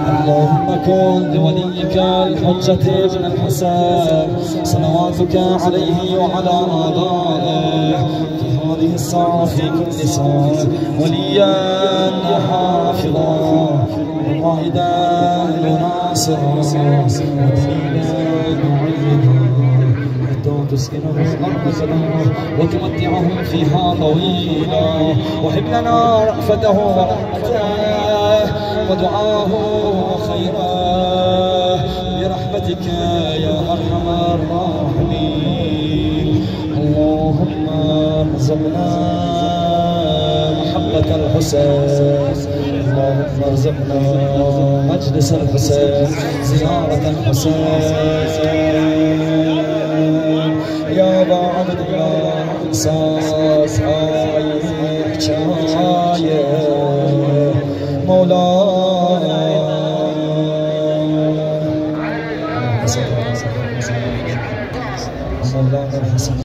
اللهم كن لوليك الحجة ابن الحسن صلواتك عليه وعلى آبائه في هذه الساعة في كل ساعة وليا وحافظا وقائدا وناصرا ودليلا معيدا حتى تسكنهم أرضك وتمتعهم فيها طويلا وهب لنا رأفته ورحمته ودعاه وخيراه برحمتك يا أرحم الراحمين. اللهم ارزقنا محبة الحسين، اللهم ارزقنا مجلس الحسين، زيارة الحسين يا أبا عبد الله. إحساس حكاية مولانا